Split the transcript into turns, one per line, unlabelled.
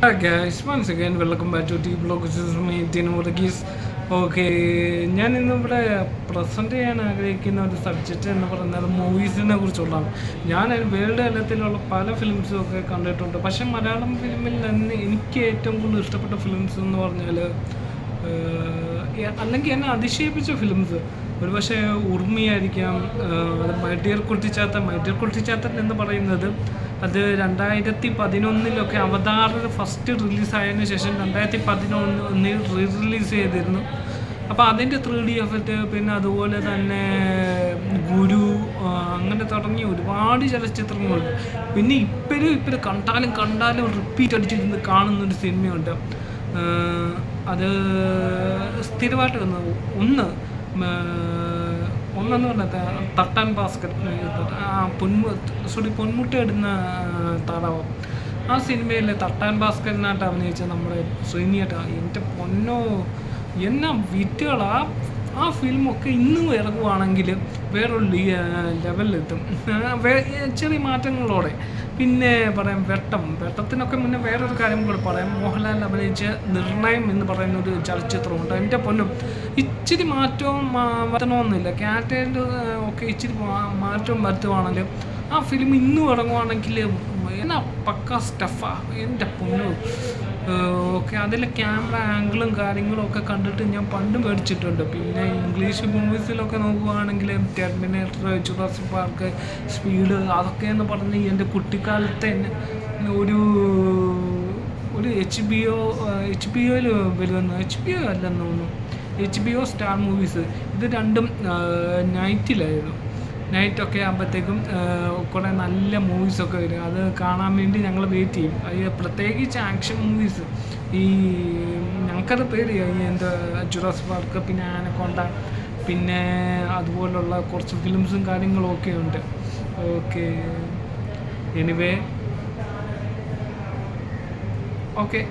Hi guys, once again welcome back to T Blog. This is me, Tino Muragis. Okay, ഞാൻ ഇന്നിവിടെ present ചെയ്യാൻ ആഗ്രഹിക്കുന്ന ഒരു subject എന്ന് പറയുന്നത് മൂവീസിനെ കുറിച്ചുള്ളതാണ്. ഞാൻ വേൾഡ് തലത്തിലുള്ള പല ഫിലിംസും ഒക്കെ കണ്ടിട്ടുണ്ട്. പക്ഷേ മലയാളം ഫിലിമിൽ തന്നെ എനിക്ക് ഏറ്റവും കൂടുതൽ ഇഷ്ടപ്പെട്ട ഫിലിംസ് എന്ന് പറഞ്ഞാൽ അല്ലെങ്കിൽ എന്നെ അതിശയിപ്പിച്ച ഫിലിംസ് ഒരു പക്ഷേ ഉർമിയായിരിക്കാം. അത് മൈഡിയർ കുട്ടിച്ചാത്തൻ എന്ന് പറയുന്നത് അത് 2011 അവതാർ ഫസ്റ്റ് റിലീസായതിനു ശേഷം 2011 റിലീസ് ചെയ്തിരുന്നു. അപ്പോൾ അതിൻ്റെ 3D എഫക്റ്റ്, പിന്നെ അതുപോലെ തന്നെ ഗുരു, അങ്ങനെ തുടങ്ങിയ ഒരുപാട് ചലച്ചിത്രങ്ങളുണ്ട്. പിന്നെ ഇപ്പോഴും കണ്ടാലും റിപ്പീറ്റ് അടിച്ചിരുന്ന് കാണുന്നൊരു സിനിമയുണ്ട്. അത് സ്ഥിരമായിട്ട് ഒന്നെന്ന് പറഞ്ഞാൽ തട്ടാൻ ഭാസ്കർ, പൊന്മുട്ട ഇടുന്ന താറാവം. ആ സിനിമയിൽ തട്ടാൻ ഭാസ്കരനായിട്ട് അഭിനയിച്ച നമ്മുടെ ശ്രീനിയേട്ട, എൻ്റെ പൊന്നോ എന്നാ വിറ്റുകളാ. ആ ഫിലിമൊക്കെ ഇന്നും ഇറങ്ങുവാണെങ്കിൽ വേറൊരു ലെവലിലെത്തും, ചെറിയ മാറ്റങ്ങളോടെ. പിന്നെ പറയാം വെട്ടത്തിനൊക്കെ മുന്നേ വേറൊരു കാര്യം കൂടെ പറയാം. മോഹൻലാൽ അഭിനയിച്ച നിർണയം എന്ന് പറയുന്ന ഒരു ചലച്ചിത്രമുണ്ട്. എൻ്റെ പൊന്നും ഇച്ചിരി മാറ്റവും വരുത്തണമെന്നില്ല, ക്യാരക്ടറിൻ്റെ ഒക്കെ ഇച്ചിരി മാറ്റവും വരുത്തുവാണെങ്കിൽ ആ ഫിലിം ഇന്നും ഇറങ്ങുവാണെങ്കിൽ എന്നാ പക്ക സ്റ്റഫാ, എൻ്റെ പൊന്നു. ഓക്കെ, അതിലെ ക്യാമറ ആംഗിളും കാര്യങ്ങളും ഒക്കെ കണ്ടിട്ട് ഞാൻ പണ്ട് മേടിച്ചിട്ടുണ്ട്. പിന്നെ ഇംഗ്ലീഷ് മൂവീസിലൊക്കെ നോക്കുകയാണെങ്കിൽ ടെർമിനേറ്റർ, ജുറാസിക് പാർക്ക്, സ്പീഡ്, അതൊക്കെ എന്ന് പറഞ്ഞ് എൻ്റെ കുട്ടിക്കാലത്തെ ഒരു HBO വരുന്ന HBO അല്ലെന്ന് തോന്നുന്നു, HBO സ്റ്റാർ മൂവീസ്, ഇത് രണ്ടും നൈറ്റിലായിരുന്നു. നൈറ്റൊക്കെ ആകുമ്പോഴത്തേക്കും കുറേ നല്ല മൂവീസൊക്കെ വരും. അത് കാണാൻ വേണ്ടി ഞങ്ങൾ വെയിറ്റ് ചെയ്യും. അത് പ്രത്യേകിച്ച് ആക്ഷൻ മൂവീസ്. ഞങ്ങൾക്കത് പേടിയായി, എന്താ ജുറാസിക് പാർക്ക്, പിന്നെ ആനക്കൊണ്ട, പിന്നെ അതുപോലുള്ള കുറച്ച് ഫിലിംസും കാര്യങ്ങളും ഒക്കെ ഉണ്ട്. Okay, anyway, okay.